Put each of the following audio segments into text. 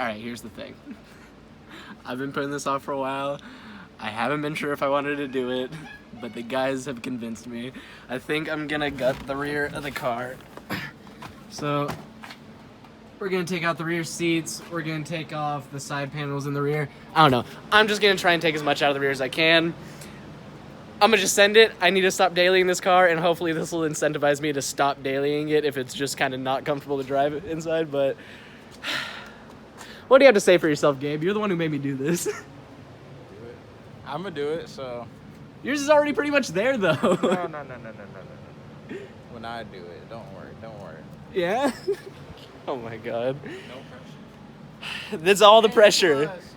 Alright, here's the thing. I've been putting this off for a while. I haven't been sure if I wanted to do it, but the guys have convinced me. I think I'm gonna gut the rear of the car. So, we're gonna take out the rear seats, we're gonna take off the side panels in the rear. I don't know. I'm just gonna try and take as much out of the rear as I can. I'm gonna just send it. I need to stop dailying this car, and hopefully this will incentivize me to stop dailying it if it's just kind of not comfortable to drive inside, but... What do you have to say for yourself, Gabe? You're the one who made me do this. I'm gonna do it, so... Yours is already pretty much there, though. No. When I do it, don't worry. Yeah? Oh my god. No pressure. That's all the pressure. Plus,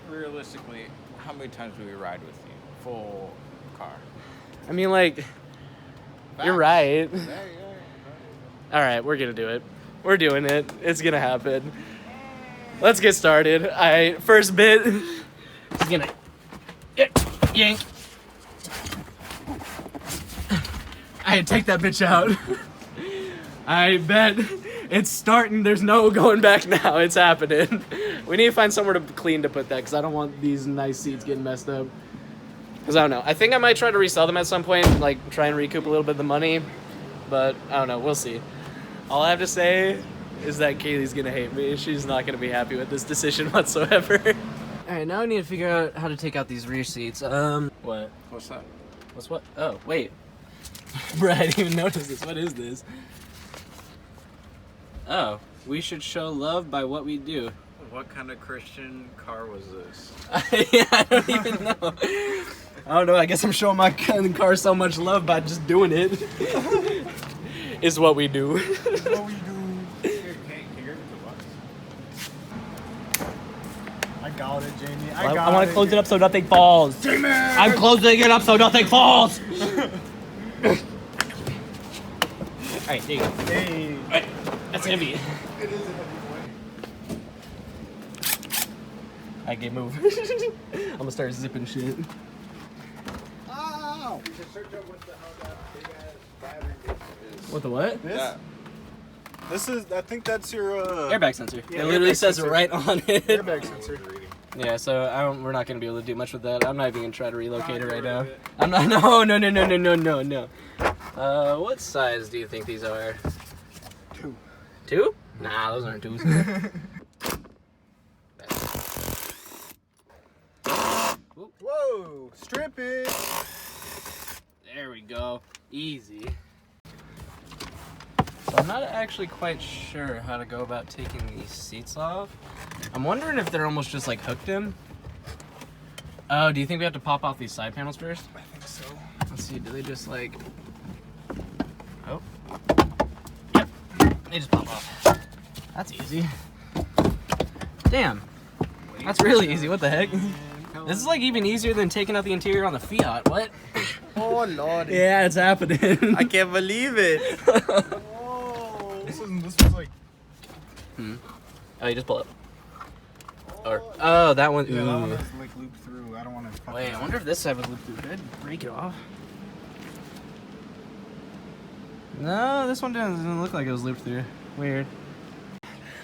realistically, how many times do we ride with you? Full car. I mean, like, you're Facts. right. Yeah. Alright, we're gonna do it. We're doing it. It's gonna happen. Let's get started. First bit, just gonna yank. I take that bitch out. I bet it's starting. There's no going back now. It's happening. We need to find somewhere clean to put that because I don't want these nice seats getting messed up. Because I don't know. I think I might try to resell them at some point, like try and recoup a little bit of the money. But I don't know. We'll see. All I have to say is that Kaylee's gonna hate me. She's not gonna be happy with this decision whatsoever. Alright, now I need to figure out how to take out these rear seats. What? What's that? What's what? Oh, wait. Bro, I didn't even notice this. What is this? Oh, we should show love by what we do. What kind of Christian car was this? Yeah, I don't even know. I don't know, I guess I'm showing my car so much love by just doing it. Is what we do. What we do. I got it, Jamie. I want to close it up so nothing falls. Jamie! I'm closing it up so nothing falls. Alright, there you go. Hey. Alright, that's heavy. It is a heavy I can move. I'm gonna start zipping shit. Ow! You should search up what the hell that big ass battery is. What the what? This is, I think that's your Airbag sensor. Yeah, it literally airbag says sensor. it right on it. airbag sensor. Yeah, so we're not gonna be able to do much with that. I'm not even gonna try to relocate it right now. it. I'm not. No. What size do you think these are? 2. 2? Nah, those aren't 2s. Whoa! Strip it! There we go. Easy. So I'm not actually quite sure how to go about taking these seats off. I'm wondering if they're almost just like hooked in. Oh, do you think we have to pop off these side panels first? I think so. Let's see, do they just like... Oh. Yep, they just pop off. That's easy. Damn. That's really easy, what the heck? This is like even easier than taking out the interior on the Fiat, what? Oh lord. Yeah, it's happening. I can't believe it. Whoa! This was like... Oh, you just pull it. Or, oh, that one. Yeah, that one Ooh. is like looped through. I don't want to... Wait, I wonder if this side was looped through. Did I break it off? No, this one doesn't look like it was looped through. Weird.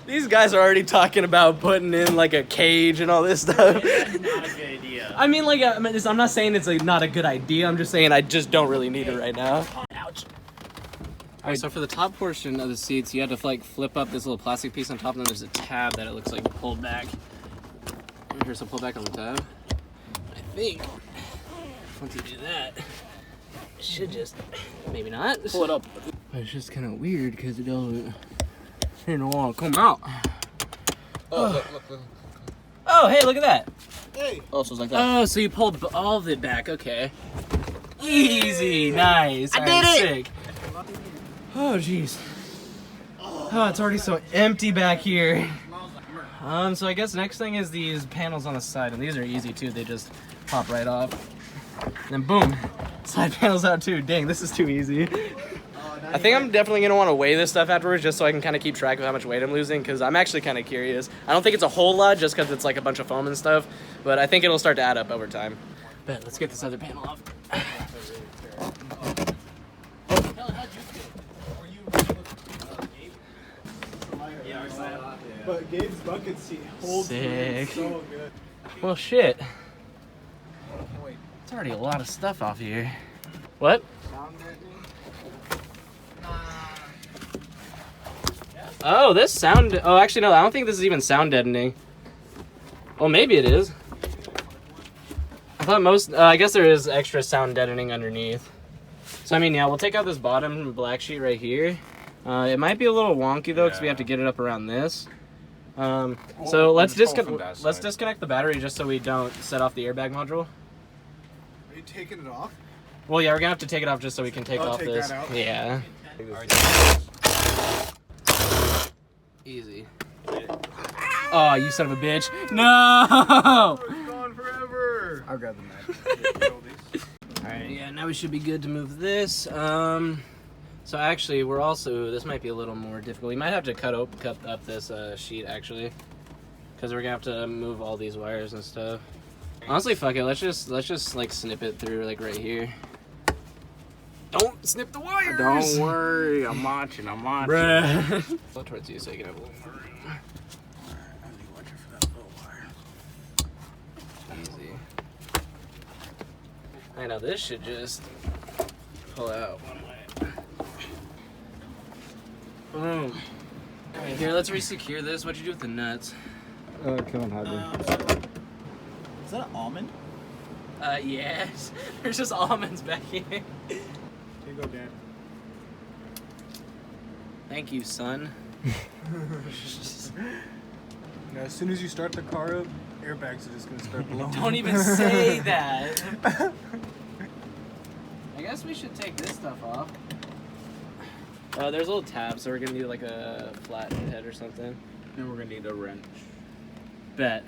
These guys are already talking about putting in like a cage and all this stuff. Not a good idea. I mean, like, I'm not saying it's like not a good idea. I'm just saying I just don't really need it right now. Ouch. All right, so for the top portion of the seats, you had to like flip up this little plastic piece on top, and then there's a tab that it looks like pulled back. Here's a pull back on the tab. I think once you do that, it should just, maybe not. Pull it up. But it's just kind of weird because it doesn't want to come out. Oh, look. Oh, hey, look at that. Hey! Oh, so it's like that. Oh, so you pulled all of it back. Okay. Easy. Nice. I did it. Sick. Oh, jeez. Oh, it's already so empty back here. So I guess next thing is these panels on the side, and these are easy too. They just pop right off. And then boom, side panels out too. Dang, this is too easy. I think I'm definitely gonna want to weigh this stuff afterwards, just so I can kind of keep track of how much weight I'm losing, because I'm actually kind of curious. I don't think it's a whole lot, just because it's like a bunch of foam and stuff, but I think it'll start to add up over time. But let's get this other panel off. But Gabe's bucket seat holds Sick. so good. Well, shit. Wait. It's already a lot of stuff off here. What? Sound deadening? Oh, this sound. Oh, actually, no. I don't think this is even sound deadening. Well, maybe it is. I thought most. I guess there is extra sound deadening underneath. So I mean, yeah, we'll take out this bottom black sheet right here. It might be a little wonky though, because we have to get it up around this. So let's disconnect the battery just so we don't set off the airbag module. Are you taking it off? Well, yeah, we're gonna have to take it off just so we can take off take this. that out? Yeah. Easy. Oh, you son of a bitch! No! It's gone forever. I'll grab the knife. Alright, yeah, now we should be good to move this. So actually, we're also, this might be a little more difficult. We might have to cut up this sheet, actually. Because we're gonna have to move all these wires and stuff. Honestly, fuck it, let's just like, snip it through, like, right here. Don't snip the wires! Don't worry, I'm watching. Bruh. Go towards you so you can have a little more room. I'll be watching for that little wire. Easy. I know, this should just pull out one way. Boom. Alright, here, let's re-secure this. What'd you do with the nuts? Killing hybrid. Is that an almond? Yes. There's just almonds back here. Here you go, Dad. Thank you, son. Now, as soon as you start the car up, airbags are just gonna start blowing. Don't even say that. I guess we should take this stuff off. There's a little tab, so we're gonna need like a flat head or something. And we're gonna need a wrench. Bet.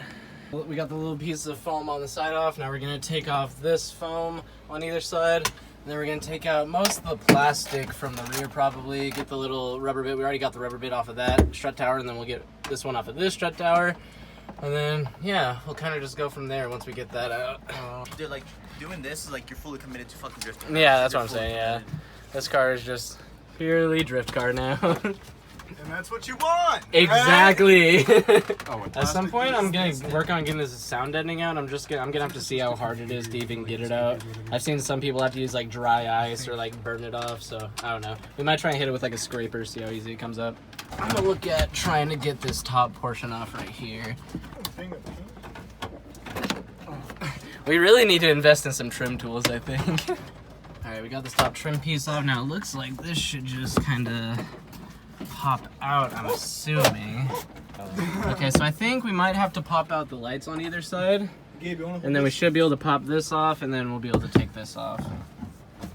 We got the little piece of foam on the side off. Now we're gonna take off this foam on either side. And then we're gonna take out most of the plastic from the rear probably. Get the little rubber bit. We already got the rubber bit off of that strut tower, and then we'll get this one off of this strut tower. And then, yeah, we'll kind of just go from there once we get that out. Dude, like, doing this is like you're fully committed to fucking drifting. Yeah, that's what I'm You're saying, fully yeah. committed. This car is just purely drift car now. And that's what you want! Exactly. Oh, At some point, I'm gonna work on getting this sound deadening out. I'm gonna have to see how hard it is to even get it out. I've seen some people have to use like dry ice or like burn it off, so I don't know. We might try and hit it with like a scraper, see how easy it comes up. I'm gonna look at trying to get this top portion off right here. We really need to invest in some trim tools, I think. All right, we got this top trim piece off. Now it looks like this should just kind of pop out, I'm assuming. Okay, so I think we might have to pop out the lights on either side. Gabe, you wanna And then we should be able to pop this off, and then we'll be able to take this off.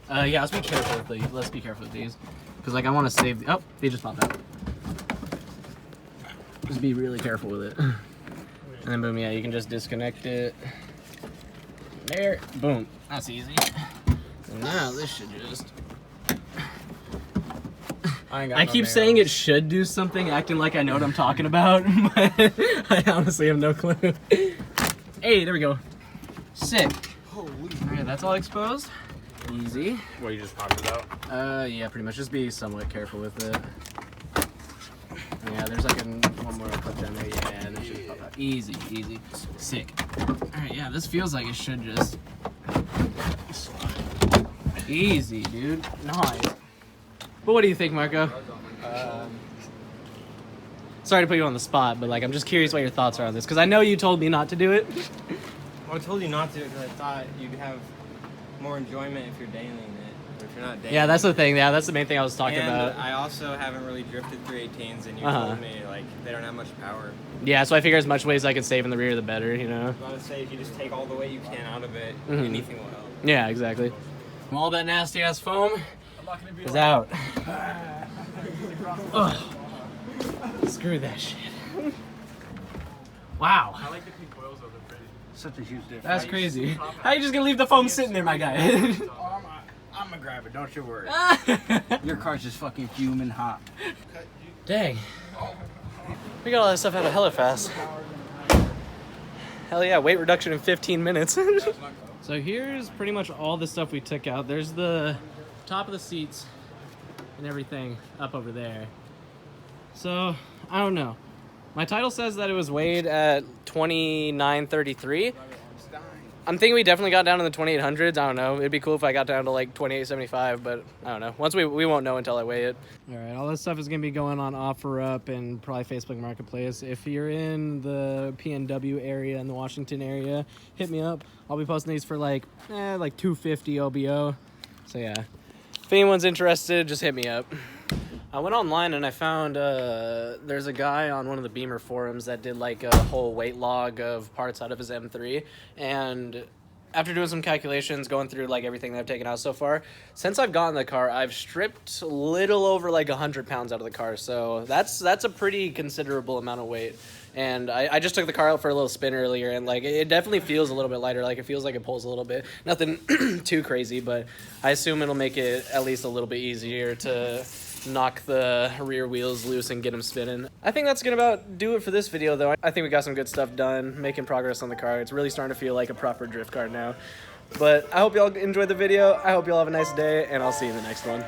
Yeah, let's be careful with these. Let's be careful with these. Because, like, I want to save... Oh, they just popped out. Just be really careful with it. And then, boom, yeah, you can just disconnect it. There. Boom. That's easy. And now this should just... I keep saying it should do something, acting like I know what I'm talking about, but I honestly have no clue. Hey, there we go. Sick. Holy. Alright, that's all exposed. Easy. Well, you just popped it out? Yeah, pretty much. Just be somewhat careful with it. Yeah, there's like one more clip down there. Yeah, and it should pop out. Easy, easy. Sick. Alright, yeah, this feels like it should just... Easy, dude. Nice. But what do you think, Marco? Sorry to put you on the spot, but like I'm just curious what your thoughts are on this, because I know you told me not to do it. Well, I told you not to because I thought you'd have more enjoyment if you're dangling it. But if you're not dangling Yeah, that's the thing. Yeah, that's the main thing I was talking and about. I also haven't really drifted 318s, and you told me like they don't have much power. Yeah, so I figure as much weight as I can save in the rear, the better, you know? I was about to say if you just take all the weight you can out of it, Mhm. anything will help. Yeah, exactly. All that nasty ass foam is out. Ugh. Screw that shit. Wow. I like the pink coils though, they're pretty. Such a huge difference. That's crazy. How you just gonna leave the foam sitting there, my guy? I'm gonna grab it, don't you worry. Your car's just fucking fuming hot. Dang. We got all that stuff out of hella fast. Hell yeah, weight reduction in 15 minutes. So here's pretty much all the stuff we took out. There's the top of the seats and everything up over there. So, I don't know. My title says that it was weighed at 2933. I'm thinking we definitely got down in the 2800s. I don't know. It'd be cool if I got down to like 2875, but I don't know. Once we won't know until I weigh it. All right, all this stuff is going to be going on OfferUp and probably Facebook Marketplace. If you're in the PNW area and the Washington area, hit me up. I'll be posting these for like $250 OBO. So yeah, if anyone's interested, just hit me up. I went online and I found there's a guy on one of the Beamer forums that did like a whole weight log of parts out of his M3, and after doing some calculations, going through like everything that I've taken out so far, since I've gotten the car, I've stripped a little over like 100 pounds out of the car, so that's a pretty considerable amount of weight. And I just took the car out for a little spin earlier, and like it definitely feels a little bit lighter. Like it feels like it pulls a little bit. Nothing too crazy, but I assume it'll make it at least a little bit easier to knock the rear wheels loose and get them spinning. I think that's gonna about do it for this video though. I think we got some good stuff done, making progress on the car. It's really starting to feel like a proper drift car now. But I hope y'all enjoyed the video. I hope y'all have a nice day, and I'll see you in the next one.